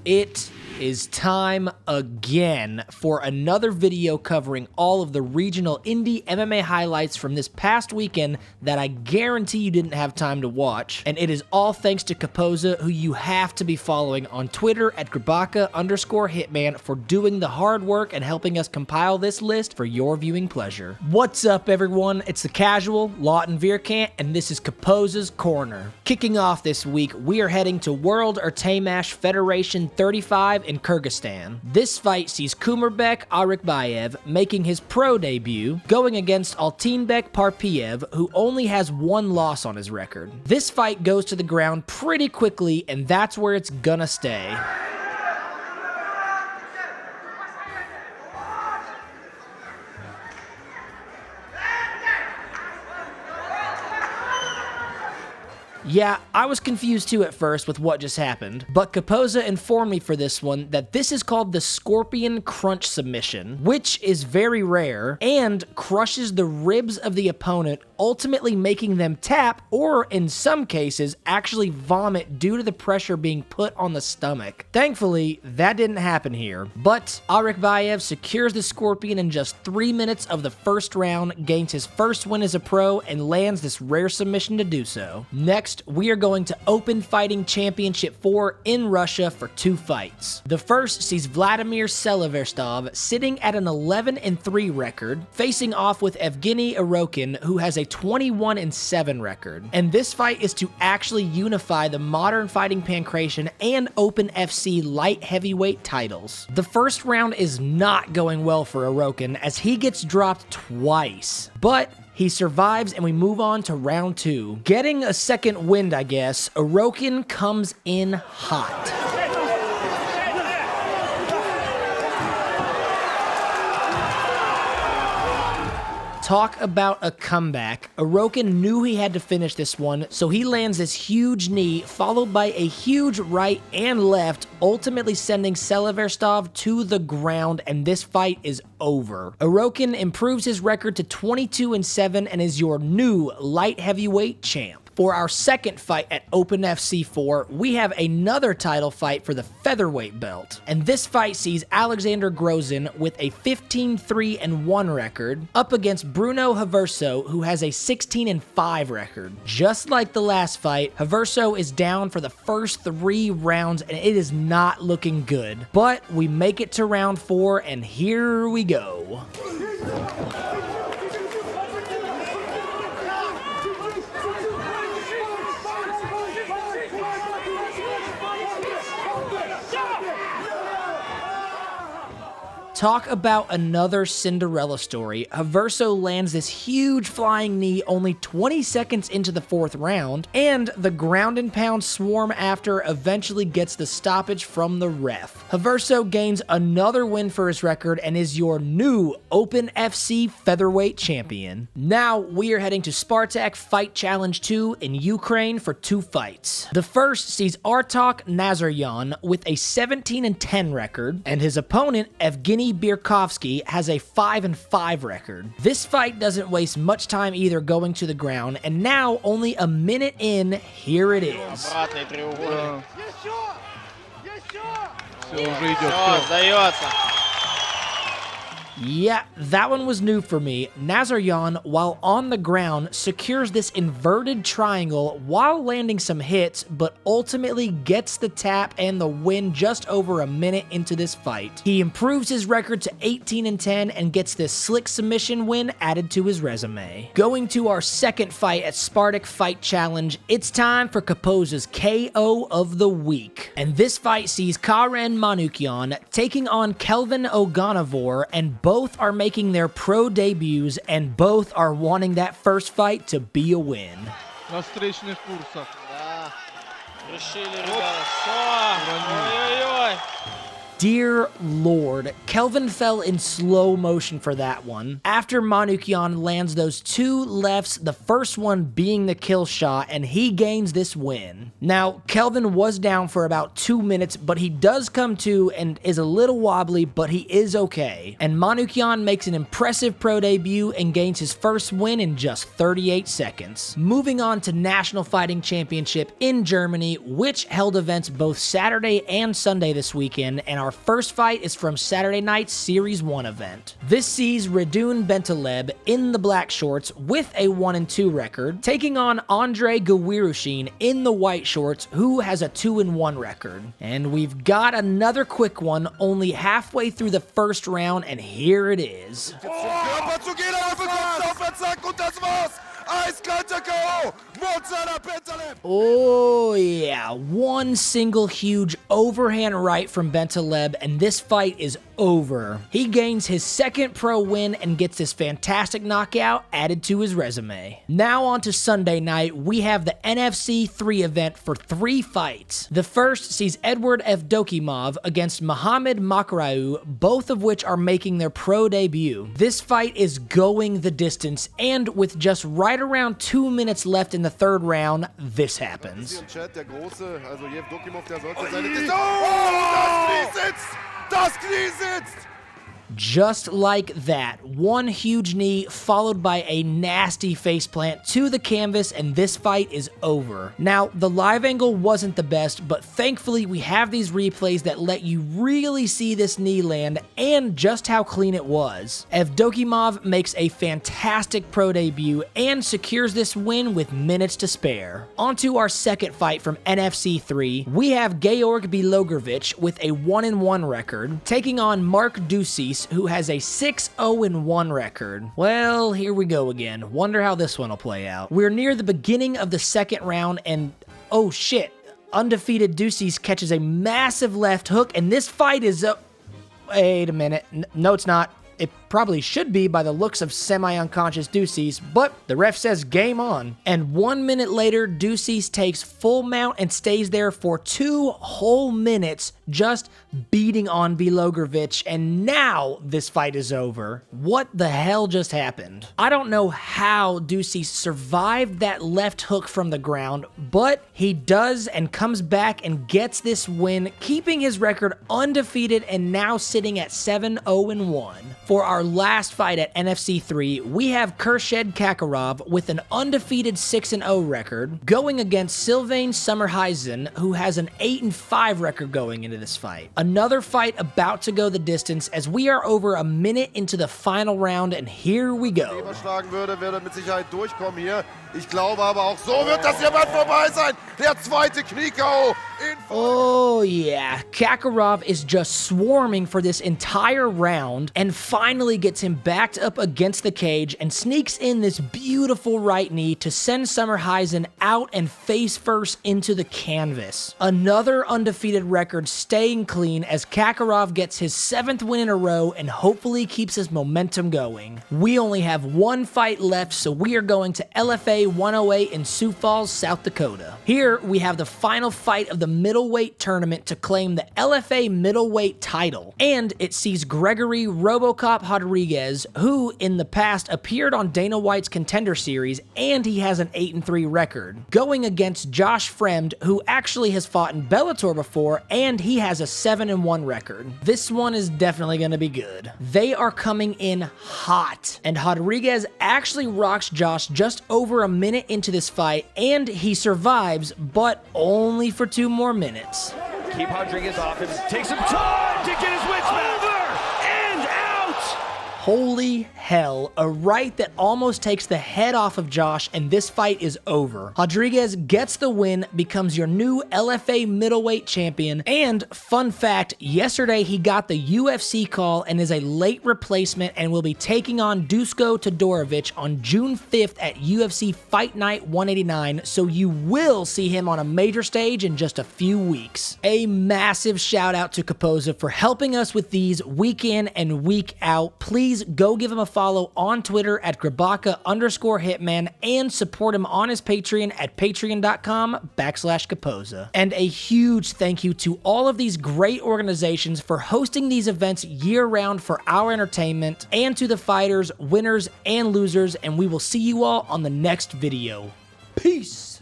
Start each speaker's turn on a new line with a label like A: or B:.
A: It is time again for another video covering all of the regional indie MMA highlights from this past weekend that I guarantee you didn't have time to watch. And it is all thanks to Caposa, who you have to be following on Twitter at Grabaka_Hitman for doing the hard work and helping us compile this list for your viewing pleasure. What's up, everyone? It's the Casual, Lawton Vierkant, and this is Caposa's Corner. Kicking off this week, we are heading to World Urtemash Federation 35 in Kyrgyzstan. This fight sees Kumerbek Arikbayev making his pro debut, going against Altinbek Parpiev, who only has one loss on his record. This fight goes to the ground pretty quickly, and that's where it's gonna stay. Yeah, I was confused too at first with what just happened, but Caposa informed me for this one that this is called the Scorpion Crunch Submission, which is very rare and crushes the ribs of the opponent, ultimately making them tap or, in some cases, actually vomit due to the pressure being put on the stomach. Thankfully, that didn't happen here, but Arikbayev secures the Scorpion in just 3 minutes of the first round, gains his first win as a pro, and lands this rare submission to do so. Next, we are going to Open Fighting Championship 4 in Russia for 2 fights. The first sees Vladimir Seliverstov sitting at an 11-3 record, facing off with Evgeny Arokin, who has a 21-7 record. And this fight is to actually unify the Modern Fighting Pancration and Open FC light heavyweight titles. The first round is not going well for Arokin as he gets dropped twice, but he survives and we move on to round 2. Getting a second wind, I guess, Arokin comes in hot. Talk about a comeback. Arokin knew he had to finish this one, so he lands this huge knee, followed by a huge right and left, ultimately sending Seliverstov to the ground, and this fight is over. Arokin improves his record to 22-7 and is your new light heavyweight champ. For our second fight at Open FC 4, we have another title fight for the featherweight belt. And this fight sees Alexander Grozin with a 15-3-1 record up against Bruno Haverso, who has a 16-5 record. Just like the last fight, Haverso is down for the first 3 rounds and it is not looking good. But we make it to round 4 and here we go. Talk about another Cinderella story. Haverso lands this huge flying knee only 20 seconds into the 4th round, and the ground and pound swarm after eventually gets the stoppage from the ref. Haverso gains another win for his record and is your new Open FC featherweight champion. Now we are heading to Spartak Fight Challenge 2 in Ukraine for 2 fights. The first sees Artok Nazaryan with a 17-10 record, and his opponent Evgeny Birkovsky has a 5-5 record. This fight doesn't waste much time either going to the ground, and now only a minute in, here it is. Yeah, that one was new for me. Nazaryan, while on the ground, secures this inverted triangle while landing some hits, but ultimately gets the tap and the win just over a minute into this fight. He improves his record to 18-10 and gets this slick submission win added to his resume. Going to our second fight at Spartak Fight Challenge, it's time for Caposa's KO of the week. And this fight sees Karen Manukyan taking on Kelvin Oganavor, and both are making their pro debuts, and both are wanting that first fight to be a win. dear Lord, Kelvin fell in slow motion for that one. After Manukyan lands those two lefts, the first one being the kill shot, and he gains this win. Now, Kelvin was down for about 2 minutes, but he does come to and is a little wobbly, but he is okay. And Manukyan makes an impressive pro debut and gains his first win in just 38 seconds. Moving on to National Fighting Championship in Germany, which held events both Saturday and Sunday this weekend, and our first fight is from Saturday night's Series 1 event. This sees Radun Bentaleb in the black shorts with a 1-2 record, taking on Andre Gawirushin in the white shorts, who has a 2-1 record. And we've got another quick one, only halfway through the first round, and here it is. Oh yeah, one single huge overhand right from Bentaleb, and this fight is over. He gains his second pro win and gets this fantastic knockout added to his resume. Now on to Sunday night, we have the NFC 3 event for 3 fights. The first sees Edward Evdokimov against Mohamed Makrau, both of which are making their pro debut. This fight is going the distance, and with just right around 2 minutes left in the third round, this happens.
B: Das Knie sitzt!
A: Just like that, one huge knee followed by a nasty faceplant to the canvas, and this fight is over. Now, the live angle wasn't the best, but thankfully we have these replays that let you really see this knee land and just how clean it was. Evdokimov makes a fantastic pro debut and secures this win with minutes to spare. On to our second fight from NFC 3, we have Georg Bilogovic with a 1-1 record, taking on Mark Ducis, who has a 6-0-1 record. Well, here we go again. Wonder how this one will play out. We're near the beginning of the second round, and oh shit, undefeated Ducis catches a massive left hook, and this fight is wait a minute. No, it's not. It probably should be by the looks of semi-unconscious Ducis, but the ref says game on. And 1 minute later, Ducis takes full mount and stays there for 2 whole minutes, just beating on Bilogovic, and now this fight is over. What the hell just happened? I don't know how Ducis survived that left hook from the ground, but he does and comes back and gets this win, keeping his record undefeated and now sitting at 7-0-1. For our last fight at NFC 3, we have Khurshid Kakarov with an undefeated 6-0 record, going against Sylvain Summerheisen, who has an 8-5 record going into this fight. Another fight about to go the distance, as we are over a minute into the final round, and here we go.
B: Ich glaube aber auch so wird das hier bald vorbei sein. Der zweite Knie-KO.
A: Oh yeah, Kakarov is just swarming for this entire round and finally gets him backed up against the cage and sneaks in this beautiful right knee to send Summerheisen out and face first into the canvas. Another undefeated record staying clean as Kakarov gets his 7th win in a row and hopefully keeps his momentum going. We only have one fight left, so we are going to LFA 108 in Sioux Falls, South Dakota. Here we have the final fight of the middleweight tournament to claim the LFA middleweight title, and it sees Gregory Robocop Rodriguez, who in the past appeared on Dana White's Contender Series, and he has an 8-3 record, going against Josh Fremd, who actually has fought in Bellator before, and he has a 7-1 record. This one is definitely going to be good. They are coming in hot, and Rodriguez actually rocks Josh just over a minute into this fight, and he survives, but only for 2 more minutes.
C: Keep Rodriguez off him. Take some time to get his wits back. Over and out!
A: Holy hell, a right that almost takes the head off of Josh, and this fight is over. Rodriguez gets the win, becomes your new LFA middleweight champion, and fun fact, yesterday he got the UFC call and is a late replacement and will be taking on Dusko Todorovic on June 5th at UFC Fight Night 189, so you will see him on a major stage in just a few weeks. A massive shout out to Caposa for helping us with these week in and week out. Please please go give him a follow on Twitter at Grabaka_Hitman and support him on his Patreon at patreon.com/Caposa. And a huge thank you to all of these great organizations for hosting these events year-round for our entertainment, and to the fighters, winners, and losers, and we will see you all on the next video. Peace!